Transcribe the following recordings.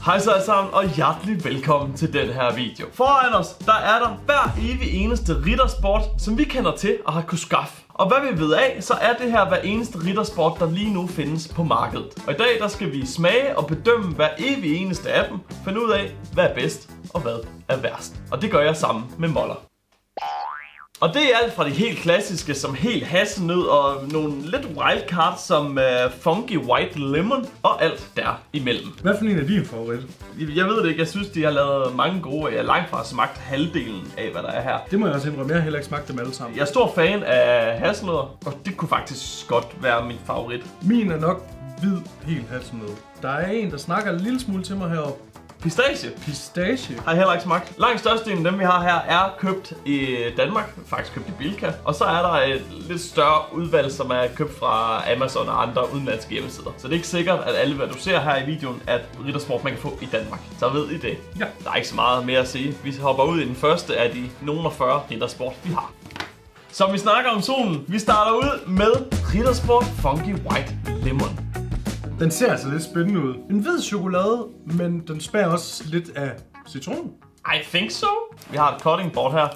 Hej så alle sammen, og hjertelig velkommen til den her video. Foran os, der er der hver evig eneste riddersport, som vi kender til og har kunne skaffe. Og hvad vi ved af, så er det her hver eneste riddersport, der lige nu findes på markedet. Og i dag, der skal vi smage og bedømme hver evig eneste af dem, finde ud af, hvad er bedst og hvad er værst. Og det gør jeg sammen med Moller. Og det er alt fra de helt klassiske som helt hasselnød og nogle lidt wildcards som funky white lemon og alt der imellem. Hvad for en er din favorit? Jeg ved det ikke. Jeg synes, de har lavet mange gode. Jeg er langt fra smagt halvdelen af, hvad der er her. Det må jeg også indrømme. Jeg har heller ikke smagt dem alle sammen. Jeg er stor fan af hasselnødder, og det kunne faktisk godt være min favorit. Min er nok hvid helt hasselnød. Der er en, der snakker en lille smule til mig heroppe. Pistache. Pistache? Har jeg heller ikke smagt. Langt størstedelen af dem, vi har her, er købt i Danmark. Faktisk købt i Bilka. Og så er der et lidt større udvalg, som er købt fra Amazon og andre udenlandske hjemmesider. Så det er ikke sikkert, at alle, hvad du ser her i videoen, er riddersport, man kan få i Danmark. Så ved I det. Ja. Der er ikke så meget mere at sige. Vi hopper ud i den første af de nogle 40 riddersport, vi har. Som vi snakker om solen, vi starter ud med riddersport Funky White Lemon. Den ser altså lidt spændende ud. En hvid chokolade, men den smager også lidt af citron. I think so. Vi har et cutting board her.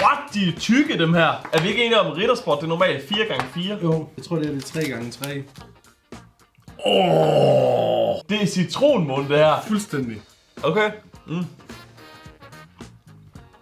What? De er tykke, dem her. Er vi ikke enige om riddersport? Det er normalt 4x4. Jo, jeg tror det er 3x3. Det er citronmund, det her. Fuldstændig. Okay.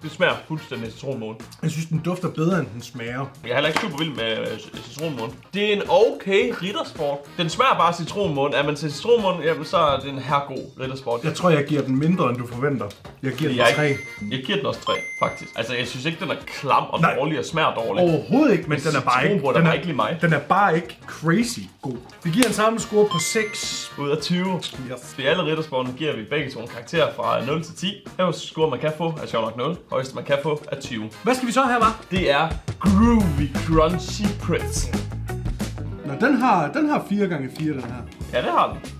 Det smager fuldstændig citronmund. Jeg synes, den dufter bedre, end den smager. Jeg er heller ikke super vild med citronmund. Det er en okay riddersport. Den smager bare citronmund. Er man til citronmund, jamen så er det en herregod riddersport. Jeg tror, jeg giver den mindre, end du forventer. Jeg giver den 3. Jeg giver den også 3, faktisk. Altså, jeg synes ikke, den er klam og dårlig og smager dårligt. Overhovedet ikke, men den er bare ikke. Den er ikke lige mig. Den er bare ikke crazy god. Vi giver en samlet score på 6 ud af 20. Yes. I alle riddersportene giver vi begge to en karakter fra 0 til 10. Højeste score, man kan få, er sjovt nok 0. Højeste, man kan få, er 20. Hvad skal vi så have, var? Det er Groovy Crunchy Pretzel. Nå, den har 4x4, den her. Ja, det har den.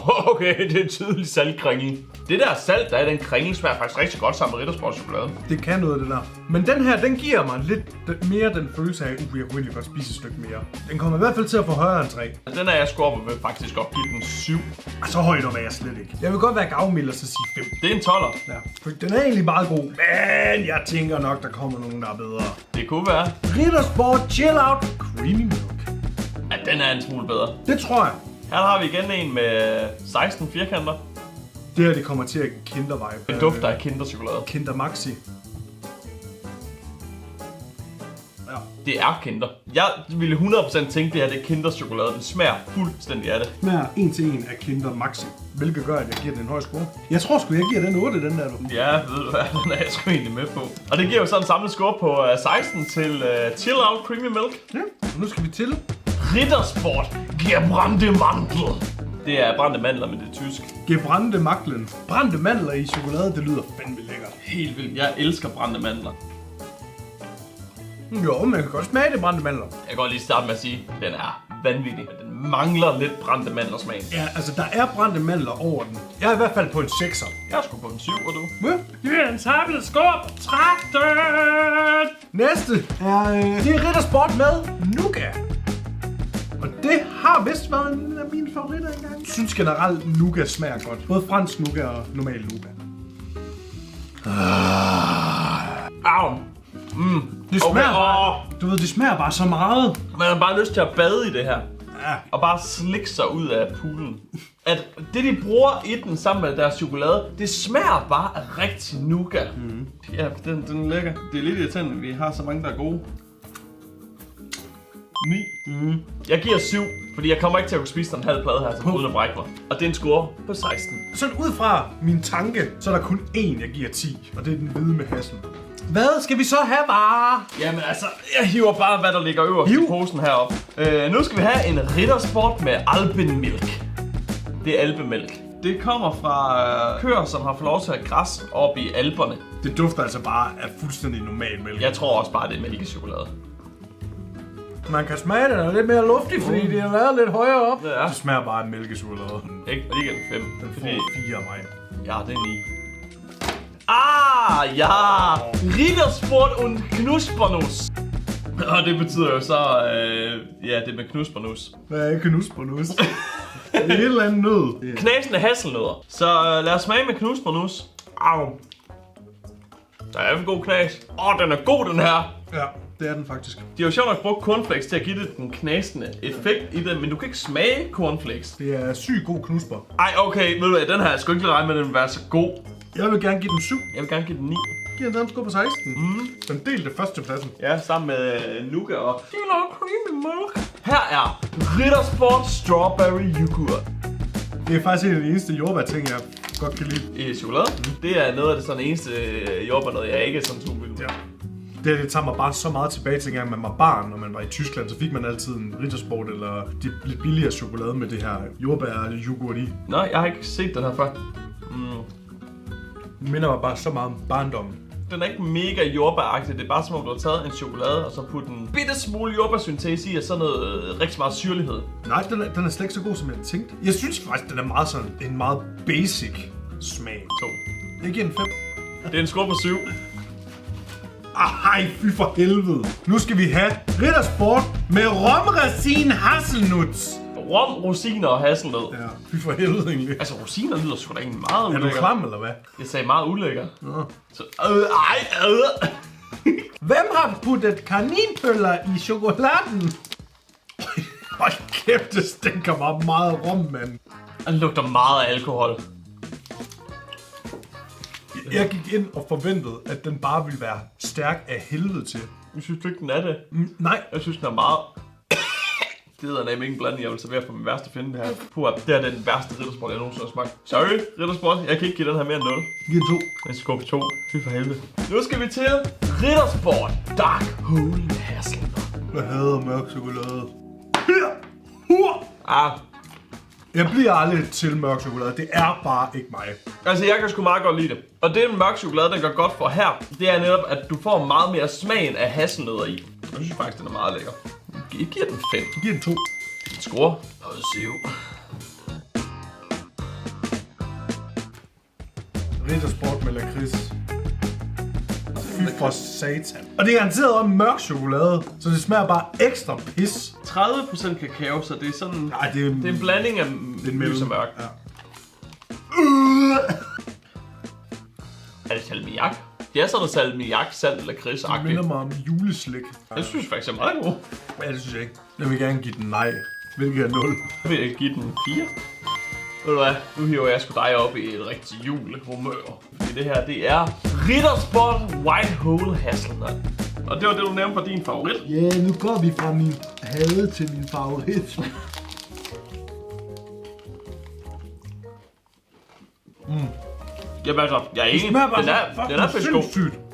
Okay, det er tydeligt saltkringel. Det der salt, der er i den kringel, smager faktisk rigtig godt sammen med riddersportchokolade. Det kan noget, det der. Men den her, den giver mig lidt mere den følelse af, at jeg kunne egentlig godt spise et stykke mere. Den kommer i hvert fald til at få højere end 3. Den er jeg sgu op og vil faktisk godt give den 7. Så højt var jeg slet ikke. Jeg vil godt være gavmild og så sige 5. Det er en 12'er. Ja, for den er egentlig meget god. Men jeg tænker nok, der kommer nogen, der er bedre. Det kunne være. Riddersport Chill Out Creamy Milk. Ja, den er en smule bedre. Det tror jeg. Her har vi igen en med 16 firkanter. Det her, det kommer til at Kinder-vibe. Det dufter af Kinderchokolade. Kinder Maxi. Ja. Det er Kinder. Jeg ville 100% tænke, det her det er Kinderchokolade. Den smager fuldstændig af det. Smager 1 til 1 af Kinder Maxi. Hvilket gør, at jeg giver den en høj score. Jeg tror sgu, jeg giver den 8, den der. Ja, ved du hvad, den er jeg sgu egentlig med på. Og det giver jo så en samlet score på 16 til Chill Out Creamy Milk. Ja, nu skal vi til Riddersport Gebrannte Mandel. Det er brændte mandler, men det er tysk. Gebrannte Mandlen. Brændte mandler i chokolade, det lyder fandme lækkert. Helt vildt. Jeg elsker brændte mandler. Jo, man kan godt smage det brændte mandler. Jeg kan godt lige starte med at sige, at den er vanvittig. Den mangler lidt brændte mandlersmag. Ja, altså der er brændte mandler over den. Jeg er i hvert fald på en 6'er. Jeg er sgu på en 7, og du? Ja. Det er en samlet score på 13. Næste er det er riddersport med nougat. Og det har vist været en af mine favoritter engang. Jeg synes generelt, nougat smager godt. Både fransk nougat og normal nougat. Au. Det smager okay, bare, du ved, det smager bare så meget. Man har bare lyst til at bade i det her. Ja. Og bare slikke sig ud af poolen. At det de bruger i den sammen med deres chokolade, det smager bare af rigtig nougat. Ja, den er lækker. Det er lidt irriterende, at vi har så mange, der er gode. 9. Jeg giver 7, fordi jeg kommer ikke til at kunne spise den halv plade her, så uden at brække mig. Og det er en score på 16. Sådan ud fra min tanke, så er der kun én, jeg giver 10. Og det er den hvide med hassel. Hvad skal vi så have, var? Jamen altså, jeg hiver bare, hvad der ligger øverst i posen heroppe. Nu skal vi have en riddersport med alpenmælk. Det er alpemælk. Det kommer fra køer, som har fået lov til at have græs oppe i Alperne. Det dufter altså bare af fuldstændig normal mælk. Jeg tror også bare, det er mælkechokolade. Man kan smage, den er lidt mere luftig, fordi det er været lidt højere op. Ja. Det smager bare af mælkechokolade. Ikke? Og det giver den 5. Den får 4 af mig. Ja, det er 9. Ah, ja! Riddersport und Knuspernuss. Og det betyder jo så, ja, det med knusbernus. Hvad er knusbernus? Det er et eller andet nød. Knasende hasselnødder. Så lad os smage med knusbernus. Au. Der er en god knas. Den er god, den her. Ja, det er den faktisk. De har jo sjovt nok brugt cornflakes til at give det den knasende effekt i det, men du kan ikke smage cornflakes. Det er sygt god knusper. Ej, okay, ved du hvad, den her jeg sgu ikke regne med, at den vil være så god. Jeg vil gerne give den 7. Jeg vil gerne give den 9. Giv den sgu på 16. Den delte førstepladsen. Ja, sammen med nougat og creamy milk. Her er Rittersport Strawberry Yoghurt. Det er faktisk en af de eneste jordbær-ting, jeg godt kan lide. I chokolade. Det er noget af det sådan eneste jordbær, noget jeg ikke er sådan super vild. Ja. Det tager mig bare så meget tilbage til, engang man var barn, når man var i Tyskland, så fik man altid en Rittersport eller de lidt billigere chokolade med det her jordbær-yoghurt i. Nej, jeg har ikke set den her før. Det minder mig bare så meget om barndommen. Den er ikke mega jordbæragtig, det er bare som om du har taget en chokolade og så puttet en bitte smule jordbærsyntese i og sådan noget rigtig meget syrlighed. Nej, den er slet ikke så god, som jeg tænkte. Jeg synes faktisk, den er meget sådan en meget basic smag. 2. Jeg giver en 5. Det er en score på 7. Ej, fy for helvede. Nu skal vi have Rittersport med romracin hasselnuts. Rom, rosiner og hasselnød. Ja, fy for helvede egentlig. Altså, rosiner lyder sgu da egentlig meget ulækker. Er du klam, eller hvad? Jeg sagde meget ulækker. Så, Hvem har puttet kaninpøller i chokoladen? Hold kæft, det stinker mig meget rom, mand. Den lugter meget af alkohol. Jeg gik ind og forventede, at den bare ville være stærk af helvede til. Jeg synes ikke, den er det. Nej. Jeg synes, den er meget... Det hedder nemlig ikke en blanding, jeg vil servere for min værste finde det her. Puh, det er den værste Rittersport, jeg nogensinde har smagt. Sorry, Rittersport. Jeg kan ikke give den her mere end 0. Giv en 2. Jeg skal gå på 2. Fy for helvede. Nu skal vi til Rittersport Dark Hole Hazelnut. Jeg hader mørk chokolade. Jeg bliver aldrig til mørk chokolade. Det er bare ikke mig. Altså, jeg kan sgu meget godt lide det. Og det en mørk chokolade, der gør godt for her, det er netop, at du får meget mere smagen af hasselnødder i. Jeg synes faktisk, den er meget lækker. Jeg giver den 5. Giv den 2. Score. Og 7. Rittersport med lakrids. Fy for satan. Og det er garanteret også mørk chokolade, så det smager bare ekstra pis. 30% kakao, så det er sådan... Nej, det er en blanding af lys og mørk. Ja. Er det salmiak? Det er sådan salmiak, salt eller lakrids-agtigt. Det minder mig om juleslik. Jeg synes faktisk, det er meget god. Ja, det synes jeg ikke. Jeg vil gerne give den nej. Hvilket er 0. Jeg vil give den 4. Ved du hvad? Nu hiver jeg sgu dig op i et rigtig julehumør. Fordi det her, det er Rittersport White Hole Hazelnut. Og det var det, du nævnte for din favorit. Ja, nu går vi fra min hade til min favorit. Jamen altså, jeg er enig. Den er fisk god.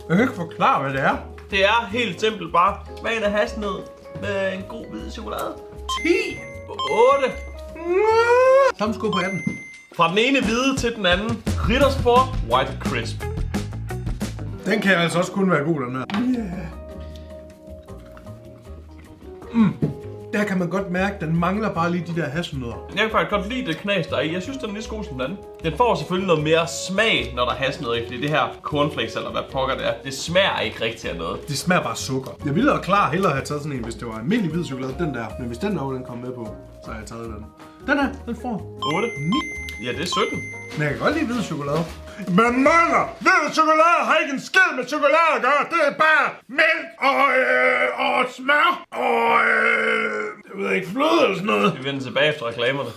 Jeg kan ikke forklare, hvad det er. Det er helt simpelt bare smagen af hasselnød med en god hvid chokolade. 10! 8. Samme sko på 18. Fra den ene hvide til den anden. Rittersport White Crisp. Den kan altså også kun være god, den her. Der kan man godt mærke, den mangler bare lige de der hasselnødder. Jeg kan faktisk godt lide det knas der i. Jeg synes, den er lige så god som den anden. Den får selvfølgelig noget mere smag, når der er hasselnødder i, fordi det her cornflakes, eller hvad pokker det er, det smager ikke rigtig af noget. Det smager bare sukker. Jeg ville klar hellere have taget sådan en, hvis det var en almindelig hvid chokolade, den der. Men hvis den der den kom med på, så har jeg taget den. Den her, den får 8. 9. Ja, det er 17. Men jeg kan godt lide hvid chokolade. Men mander, hvid chokolade har ikke en skid med chokolade at gøre. Det er bare mælk og smør og jeg ved ikke, fløde eller sådan noget. Vi vender tilbage efter reklamerne.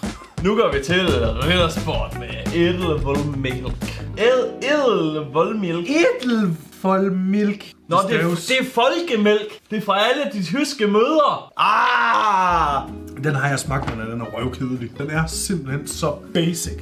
Nu går vi til Rittersport med Edelvollmilk. Edelvollmilk. Edelvollmilk. Nå, det er folkemælk. Det er fra alle de tyske mødre. Den har jeg smagt, men den er røvkedelig. Den er simpelthen så basic.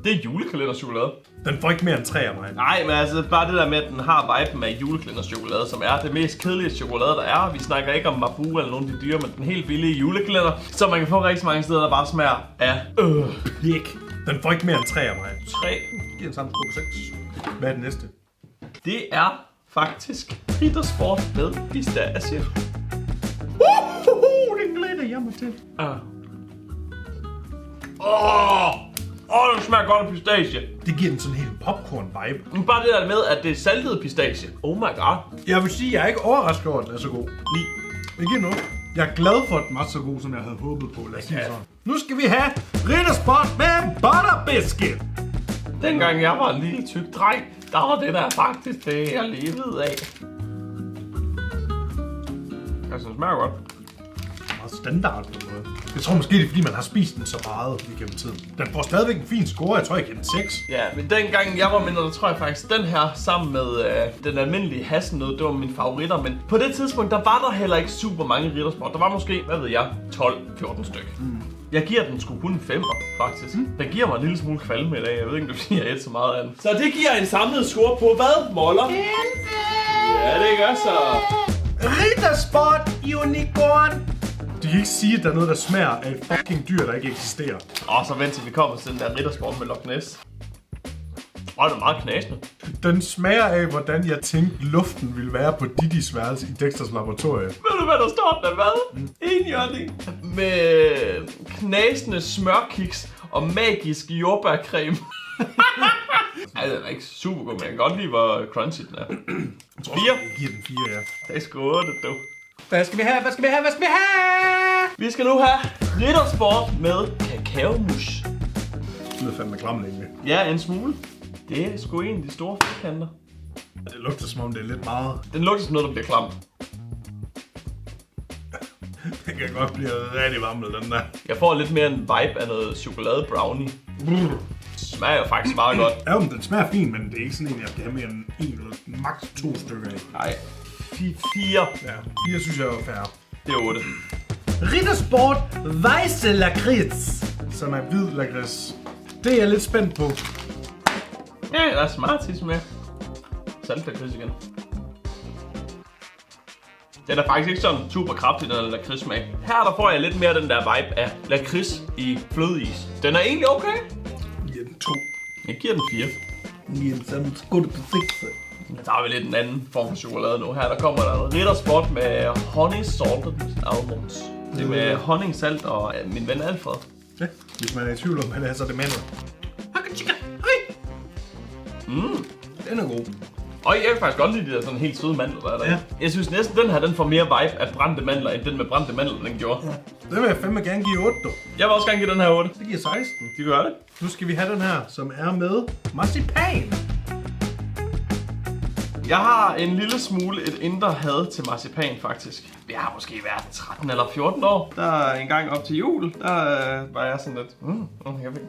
Det er julekalenderchokolade. Den får ikke mere end 3 af mig. Nej, men altså bare det der med, at den har viben af julekalenderchokolade, som er det mest kedelige chokolade, der er. Vi snakker ikke om Mabu eller nogen af de dyre, men den helt billige julekalender, som man kan få rigtig mange steder, der bare smager af pik. Den får ikke mere end 3 af mig. 3. Giv en sammen på 6. Hvad er det næste? Det er faktisk Rittersport med pistache. Den glæder jeg mig til. Den smager godt af pistache. Det giver den sådan en helt popcorn-vibe. Men bare det der med, at det er saltet pistache. Oh my god. Jeg vil sige, at jeg er ikke overrasket over, at den er så god. 9. Jeg giver noget. Jeg er glad for, at den var så god, som jeg havde håbet på. Lad os sige sådan. Nu skal vi have Riddersport med butter biscuit. Dengang jeg var en lille tyk dreng, der var det der faktisk det, jeg levede af. Altså, den smager godt. Meget standard på noget. Jeg tror måske, det er fordi, man har spist den så meget igennem tiden. Den får stadigvæk en fin score. Jeg tror, jeg giver den 6. Ja, men dengang jeg var mindre, der tror jeg faktisk, den her sammen med den almindelige hasselnød, det var mine favoritter. Men på det tidspunkt, der var der heller ikke super mange Riddersport. Der var måske, hvad ved jeg, 12-14 stykker. Jeg giver den sgu kun en 5'er, faktisk. Den giver mig en lille smule kvalme i dag. Jeg ved ikke, om du siger et så meget andet. Så det giver en samlet score på hvad, Moller? 11! Ja, det gør så. Riddersport Unicorn. Du kan ikke sige, at der er noget, der smager af et fucking dyr, der ikke eksisterer. Og så vent til vi kommer til den der Riddersport med Loch Ness. Det er meget knasende. Den smager af, hvordan jeg tænkte, luften ville være på Didis værelse i Dexters laboratorie. Ved du, hvad der står der, hvad? Enhjørning. Med knasende smørkiks og magisk jordbærcreme. Altså, den er ikke super god, men jeg kan godt lide, hvor crunchy den er. 4. Jeg giver den 4, ja. Det er sgu 8, du. Hvad skal vi have? Hvad skal vi have? Hvad skal vi have? Vi skal nu have Riddersport med kakaomus. Det lyder fandme klam egentlig. Ja, en smule. Det er sgu en af de store firkanter. Det lugter som om det er lidt meget. Den lugter som noget, der bliver klamt. Den kan godt blive rigtig varm med den der. Jeg får lidt mere en vibe af noget chokolade brownie. Det smager faktisk meget godt. Ja, men den smager fint, men det er ikke sådan en, jeg skal have mere end 1 eller maks 2 stykker af. Nej. 4. Ja, 4 synes jeg er fair. Det er 8. Riddersport Weiße Lakritz, som er hvid lakrids. Det er jeg lidt spændt på. Ja, der er Smarties med. Saltlakrids igen. Den er faktisk ikke sådan super kraftig, den der lakridssmag. Her der får jeg lidt mere den der vibe af lakrids i flødeis. Den er egentlig okay. Jeg giver den 2. Jeg giver den 4. Jeg giver den samme skudde på 6. Der er vi lidt en anden form for chokolade nu. Her der kommer der en Riddersport med honey salted almonds. Det er med honning, salt og min ven Alfred. Ja, hvis man er i tvivl om, hvad det er, så er det mandler. Den er god. Og jeg kan faktisk godt lide de der sådan helt søde mandler, der er der. Ja. Jeg synes næsten, den her den får mere vibe af brændte mandler, end den med brændte mandler, den gjorde. Ja. Den vil jeg fandme gerne give 8, du. Jeg vil også gerne give den her 8. Det giver 16. De gør det. Nu skal vi have den her, som er med marcipan. Jeg har en lille smule et indre had til marcipan, faktisk. Jeg har måske været 13 eller 14 år. Der en gang op til jul, der var jeg sådan lidt,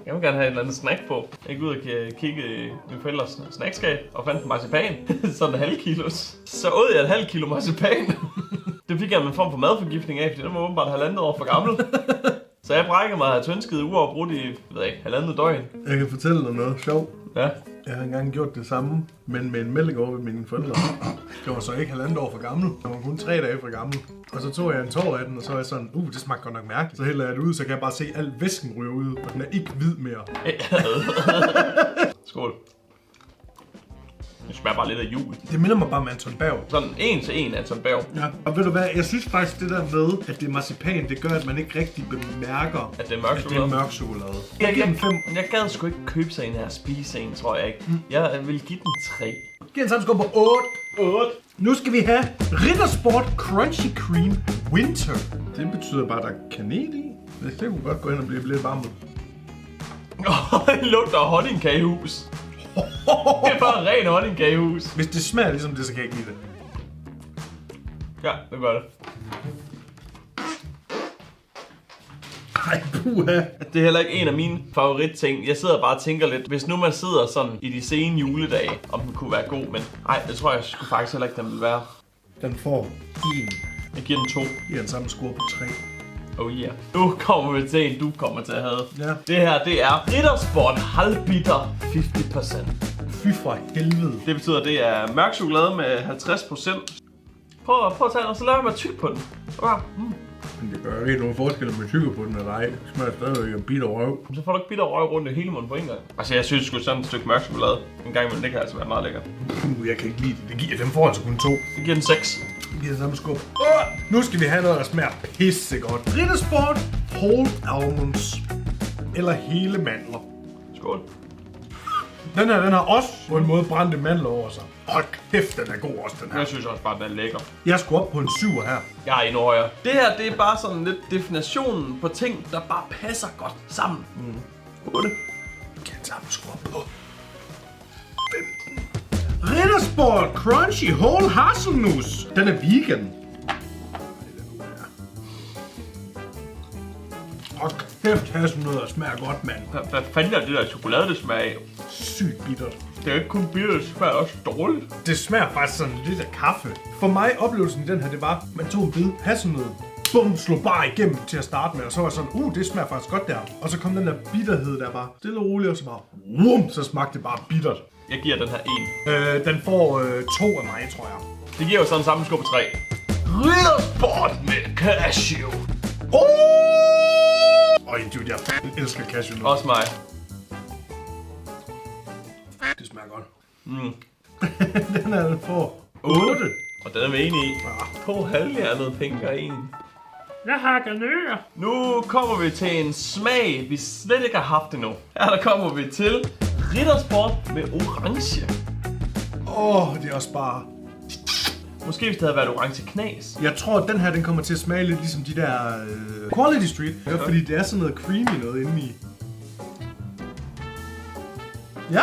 jeg vil gerne have en eller anden snack på. Jeg gik ud og kigge i min forældres snackskab og fandt marcipan. Sådan en halv kilos. Så åd jeg et halvt kilo marcipan. Det fik jeg en form for madforgiftning af, fordi den var åbenbart 1,5 år for gammel. Så jeg brækkede mig af tyndskid uafbrudt i, ved ikke, 1,5 døgn. Jeg kan fortælle dig noget sjovt. Ja. Jeg har engang gjort det samme, men med en melding over ved mine forældre. Jeg var så ikke 1,5 år for gammel. Jeg var kun 3 dage for gammel. Og så tog jeg en tår af den, og så var jeg sådan, det smagte godt nok mærkeligt. Så hælder jeg det ud, så kan jeg bare se al væsken ryge ud, og den er ikke hvid mere. Skål. Det smager bare lidt af jul. Det minder mig bare om Anton Berg. Sådan en til en Anton Berg. Ja, og ved du hvad, jeg synes faktisk det der med, at det er marcipan, det gør, at man ikke rigtig bemærker, at det er mørk at chokolade. det er mørk chokolade. Jeg giver den 5. Jeg gad sgu ikke købe sig en her spise en, tror jeg ikke. Jeg vil give den 3. Giv den samme skub på 8. 8. Nu skal vi have Riddersport Crunchy Cream Winter. Det betyder bare, at der er kanel i. Det kunne godt gå hen og blive lidt varmet. Det lugter af honningkagehus. Det er bare ren honningkagehus. Hvis det smager ligesom det, så kan jeg ikke lide det. Ja, det gør det. Ej, puha. Det er heller ikke en af mine favoritting. Jeg sidder bare og tænker lidt, hvis nu man sidder sådan i de sene juledage, om den kunne være god, men nej, det tror jeg sgu faktisk heller ikke, den vil være. Den får 1. Jeg giver den 2. Giver den samme score på 3. Oh yeah. Nu kommer vi til en, du kommer til at have. Ja. Det her, det er Riddersport halvbitter 50%. Fy for helvede. Det betyder, at det er mørk chokolade med 50%. Prøv at tage den, og så lad mig være tyk på den. Men det gør ikke nogen forskel, om man tykker på den eller ej. Det smager stadigvæk en bitter røv. Så får du ikke bitter røg rundt i hele munden på en gang. Altså, jeg synes sgu sådan et stykke mørk chokolade en gang imellem, det kan altså være meget lækkert. Jeg kan ikke lide det. Det giver dem får altså kun 2. Det giver den 6. Det giver samme skub. Nu skal vi have noget, der smager pissegodt. Riddersport Whole Almonds. Eller hele mandler. Skål. Den her, den har også på en måde brændte mandler over sig. Hold kæft, den er god også, den her. Jeg synes også bare, den er lækker. Jeg skulle op på en 7'er her. Jeg er endnu højere. Det her, det er bare sådan lidt definitionen på ting, der bare passer godt sammen. 8. Kan jeg skrue op på 15. Rittersport Crunchy Whole Haselnuss. Den er vegan. Hold kæft, hasselnødder smager godt, mand. Hvad fanden er det der chokolade, det smager af? Sygt bittert. Det er jo ikke kun bitter, det smager også dårligt. Det smager faktisk sådan lidt af kaffe. For mig, oplevelsen i den her, det var, man tog en bid hasselnød. Bum, slog bare igennem til at starte med, og så var jeg sådan, det smager faktisk godt der. Og så kom den der bitterhed der bare stille og roligt, og så bare, så smagte det bare bittert. Jeg giver den her 1. Den får 2 af mig, tror jeg. Det giver jo sådan samme skub på 3. Rittersport med cashew. Dude, jeg elsker cashew nu. Også mig. Det smager godt. Den er den får 8. Og den er vi enige i. 2 halvhjernede penge og 1. Jeg har garnører. Nu kommer vi til en smag, vi slet ikke har haft endnu. Her der kommer vi til Rittersport med orange. Det er også bare... Måske hvis det havde været orange knas. Jeg tror, at den her den kommer til at smage lidt ligesom de der Quality Street. Ja, fordi det er sådan noget creamy noget inde i. Ja,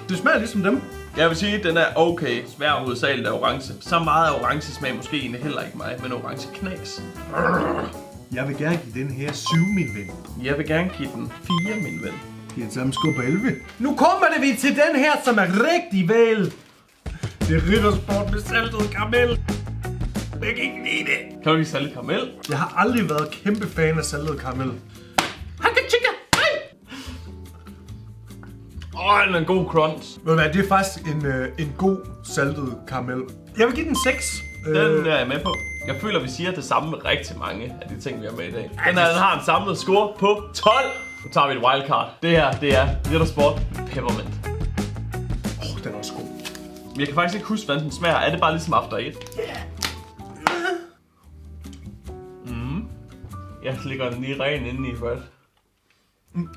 det smager ligesom dem. Jeg vil sige, at den er okay. Smager hovedsageligt af orange. Så meget af orange smag måske egentlig heller ikke mig, men orange knas. Jeg vil gerne give den her 7, min ven. Jeg vil gerne give den 4, min ven. Det er den samme skub på 11. Nu kommer vi til den her, som er rigtig vel. Det er Rittersport med saltet karamel. Jeg kan ikke lide det. Kan du ikke saltet karamel? Jeg har aldrig været kæmpe fan af saltet karamel. Den er en god crunch. Ved du hvad, det er faktisk en god saltet karamel. Jeg vil give den 6. Den er jeg med på. Jeg føler, vi siger det samme med rigtig mange af de ting, vi har med i dag. Den har en samlet score på 12. Nu tager vi et wildcard. Det her, det er Rittersport med peppermint. Den er også god. Men jeg kan faktisk ikke huske, hvordan den smager. Er det bare ligesom After 8? Jeg slikker den lige ren indeni først.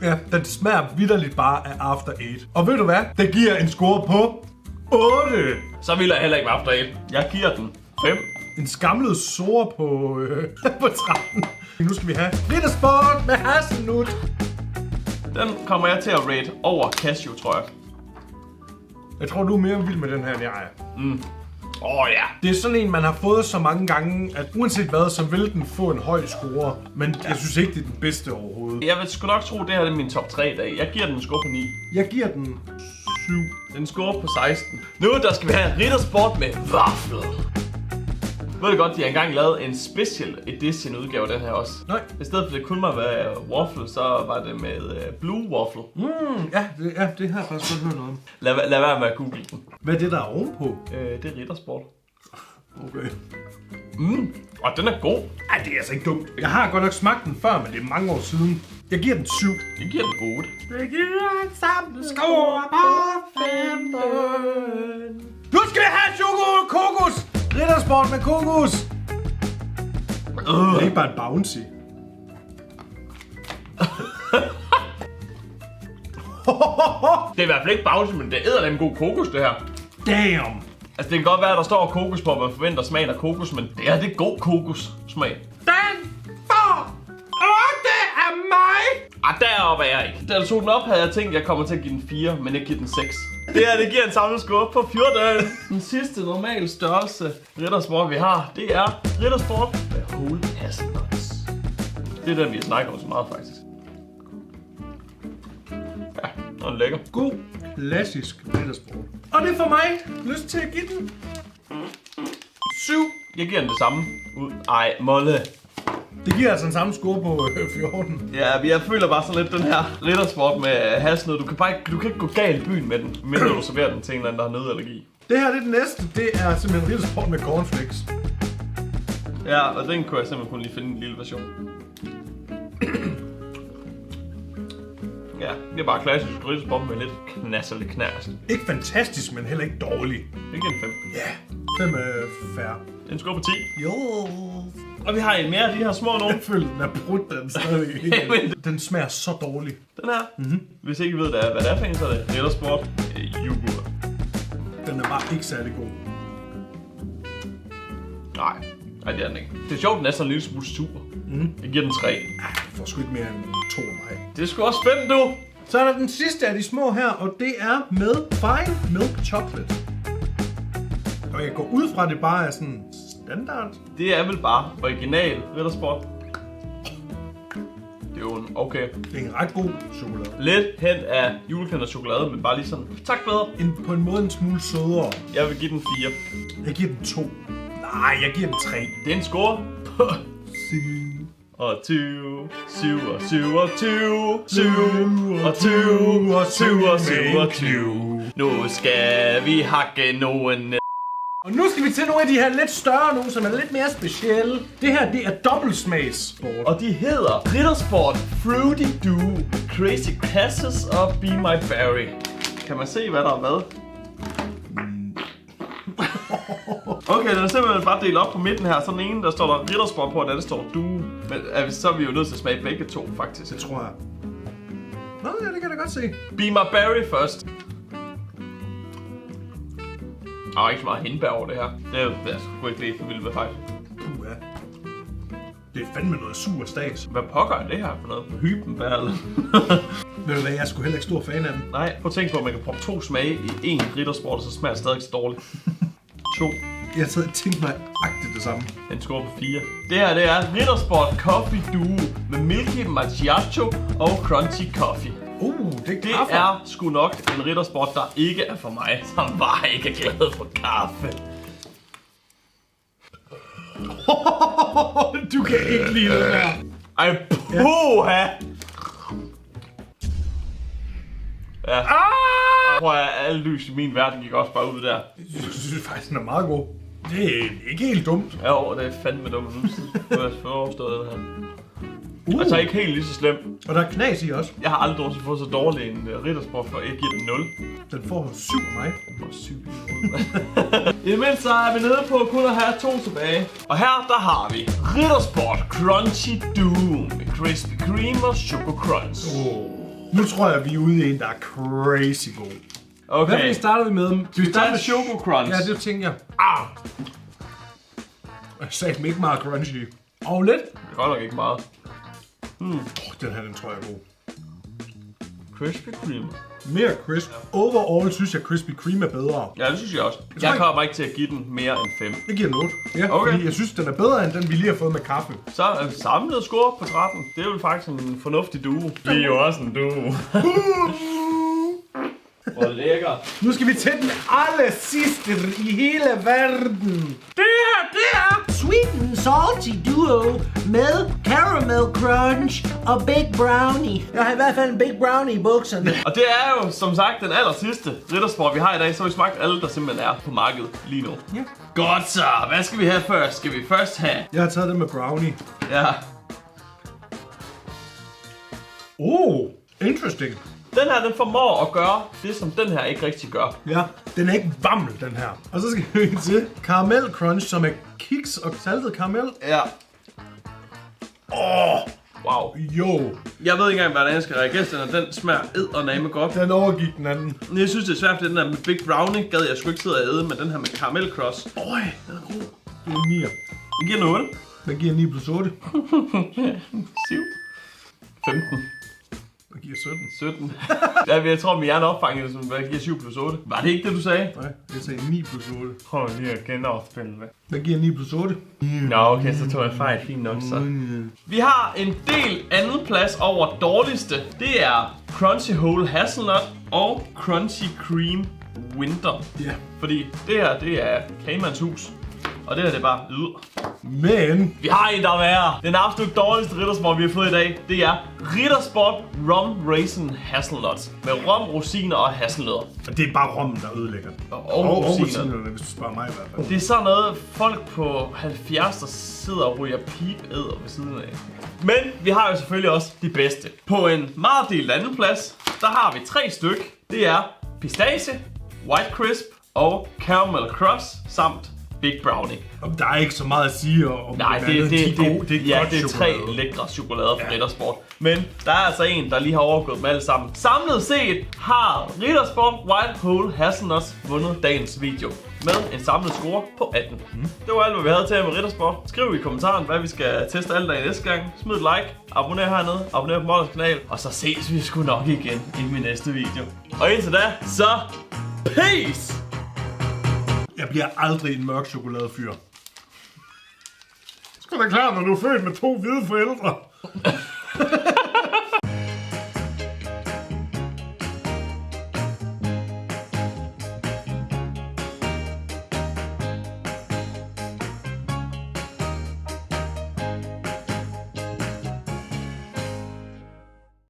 Ja, den smager vitterligt bare af After 8. Og ved du hvad? Det giver en score på 8. Så vil jeg heller ikke med After 8. Jeg giver den 5. En skamlet sore på 13. Nu skal vi have Rittersport med hasselnut. Den kommer jeg til at rate over cashew, tror jeg. Jeg tror, du er mere vild med den her, end jeg er. Ja. Det er sådan en, man har fået så mange gange, at uanset hvad, så vil den få en høj score. Men jeg synes ikke, det er den bedste overhovedet. Jeg vil sgu nok tro, det her er min top 3 i dag. Jeg giver den en score på 9. Jeg giver den 7. Den score på 16. Nu der skal vi have Rittersport med waffle. Ved du godt, de har engang lavet en special edition udgave af den her også. Nej. I stedet for det kun må være waffle, så var det med blue waffle. Det har jeg faktisk godt hørt noget om. Lad være med at google den. Hvad er det, der er ovenpå? Det er Rittersport. Okay. Og den er god. Ej, det er altså ikke dumt. Jeg har godt nok smagt den før, men det er mange år siden. Jeg giver den 7. Jeg giver den 8. Det giver en samlet score på 15. Nu skal vi have kokos! Rittersport med kokos! Det er ikke bare en bouncy. Det er i hvert fald ikke bouncy, men det er en god kokos, det her. Damn! Altså, det kan godt være, at der står kokos på, at man forventer smagen af kokos, men det er god kokos-smag. Den får 8 af mig! Deroppe er jeg ikke. Da jeg tog den op, havde jeg tænkt, at jeg kommer til at give den 4, men jeg giver den 6. Det her, det giver en samlet score på 14. Den sidste normale størrelse Rittersport, vi har, det er Rittersport med whole hazelnuts. Det er den, vi har snakket om så meget, faktisk. Ja, den er lækker. God, klassisk Rittersport. Og det får mig lyst til at give den 7. Jeg giver den det samme ud. Ej, Molle. Det giver altså en samme score på 14. Ja, jeg føler bare sådan lidt den her Rittersport med hasselnød. Du kan ikke gå galt i byen med den, mindre du serverer den til en eller anden, der har nødallergi. Det her, det er det næste. Det er simpelthen Rittersport med cornflakes. Ja, og den kunne jeg simpelthen kun lige finde en lille version. Ja, det er bare klassisk Rittersport med lidt knas eller knæs. Ikke fantastisk, men heller ikke dårlig. Det giver en 5. Ja, 5 er fair. Den skår på 10. Jo. Og vi har en mere af de her små nogen. Jeg føler, den er brudt, den stadig. Den smager så dårligt. Den her. Hvis ikke I ved, hvad det er for en, så er det Riddersport yoghurt. Den er bare ikke særlig god. Nej, det er den ikke. Det er sjovt, den er sådan en lille smule sur. Jeg giver den 3. Jeg får sgu ikke mere end 2 af mig. Det er sgu også 5, du. Så er der den sidste af de små her, og det er med Fine Milk Chocolate. Og jeg går ud fra, at det bare er sådan standard. Det er vel bare original Riddersport. Det er jo en okay. Det er en ret god chokolade. Lidt hen af julekalender-chokolade, men bare lige sådan, tak bedre. På en måde en smule sødere. Jeg vil give den 4. Jeg giver den 2. Nej, jeg giver den 3. Det er en score på 27, 27, 27. Nu skal vi hakke nogen. Og nu skal vi til nogle af de her lidt større nogle, som er lidt mere specielle. Det her, det er dobbeltsmagssport. Og de hedder Riddersport Fruity Dew, Crazy Passes og Be My Berry. Kan man se, hvad der er hvad? Okay, den er simpelthen bare delt op på midten her. Så den ene, der står der Riddersport på, og den anden står Dew. Men så er vi jo nødt til at smage begge to, faktisk. Det tror jeg. Nå, ja, det kan jeg da godt se. Be My Berry først. Der er ikke så meget hindbær over det her. Det er sgu ikke det, for vildt med faktisk. Ja. Det er fandme noget sur stads. Hvad pokker er det her for noget? Hybenbær eller? Ved du hvad, jeg er sgu heller ikke stor fan af den. Nej, prøv at tænke på, at man kan proppe 2 smage i én Riddersport, og så smager det stadig så dårligt. 2. Jeg havde tænkt mig agtigt det samme. En score på 4. Det her, det er Riddersport Coffee Duo med Milky Macchiato og Crunchy Coffee. Det er sgu nok en Riddersport, der ikke er for mig, som bare ikke er glad for kaffe. Du kan ikke lide det her. Ej, puha! Ja. Prøv at alle lys i min verden gik også bare ud der. Jeg synes faktisk, den er meget god. Det er ikke helt dumt. Jo, det er fandme dumt. Nu har jeg forstået den her. Altså ikke helt lige så slemt. Og der er knas i også. Jeg har aldrig nogensinde fået så dårlig en Riddersport, for jeg giver den 0. Den får 7 af mig. Den får 7 i det mindste så er vi nede på kun at have 2 tilbage. Og her der har vi Riddersport Crunchy Dew med Krispy Kreme og Choco Crunch. Nu tror jeg, vi er ude i en, der er crazy god. Okay. Hvad starter vi med? Vi starter med Choco Crunch. Ja, det tænker jeg. Jeg sagde ikke meget crunchy. Og lidt. Det er godt nok ikke meget. Den her, den tror jeg er god. Krispy Kreme. Mere crisp. Overall synes jeg, Krispy Kreme er bedre. Ja, det synes jeg også. Jeg kommer ikke til at give den mere end 5. Jeg giver den 8. Ja, okay. Fordi jeg synes, den er bedre end den, vi lige har fået med kaffe. Så er samlet score på 13. Det er jo faktisk en fornuftig duo. Vi er jo også en duo. Hvor lækker. Nu skal vi til den aller sidste i hele verden. Det er Sweet and Salty Duo med Caramel Crunch og Big Brownie. Jeg har i hvert fald en Big Brownie i bukserne. Og det er jo som sagt den aller sidste Riddersport, vi har i dag. Så har vi smagt alle, der simpelthen er på markedet lige nu. Ja. Godt så. Hvad skal vi have først? Skal vi først have... Jeg har taget det med brownie. Ja. Interesting. Den her, den formår at gøre det, som den her ikke rigtig gør. Ja, den er ikke vammel, den her. Og så skal vi til Caramel Crunch, som er kiks og saltet karamel. Ja. Wow. Jo. Jeg ved ikke engang, hvordan jeg skal reagere til den. Den smager eddermame godt. Den overgik den anden. Jeg synes, det er svært, fordi den der med Big Brownie gad jeg sgu ikke sidde og æde, men den her med Caramel Cross. Den er god. Det er 9. Jeg giver den 8. Den giver 9 plus 8. 7. 15. Den giver 17. 17. Jeg tror, min hjerne opfangede som, hvad giver 7 plus 8. Var det ikke det, du sagde? Nej, jeg sagde 9 plus 8. Prøv lige at genafspille det. Den giver 9 plus 8. Nå, okay, så tog jeg fejl. Fint nok, så. Vi har en del anden plads over dårligste. Det er Crunchy Whole Hazelnut og Crunchy Cream Winter. Ja. Fordi det her, det er Kagemanns hus. Og det her, det er bare Men vi har en, der er værre. Den absolut dårligste Riddersport, vi har fået i dag, det er Riddersport Rum Raisin Hazelnut. Med rom, rosiner og hasselnødder. det er bare rommen, der ødelægger den. Og rosinerne, hvis du spørger mig i hvert fald. Det er sådan noget, folk på 70, der sidder og ryger pip-æder ved siden af. Men vi har jo selvfølgelig også de bedste. På en meget delt anden plads, der har vi 3 styk. Det er pistache, white crisp og caramel cross samt Big Brownie. Der er ikke så meget at sige om Nej, det er godt det er 3 chokolade. lækre chokolader fra Riddersport. Men der er altså en, der lige har overgået dem alle sammen. Samlet set har Riddersport White Hole Hazelnuts vundet dagens video med en samlet score på 18. Det var alt, hvad vi havde til med Riddersport. Skriv i kommentaren, hvad vi skal teste alle dage næste gang. Smid et like, abonner hernede, abonner på Mollers kanal, og så ses vi sgu nok igen i min næste video. Og indtil da, så peace! Jeg bliver aldrig en mørk chokoladefyr. Sgu da klart, når du er født med 2 hvide forældre.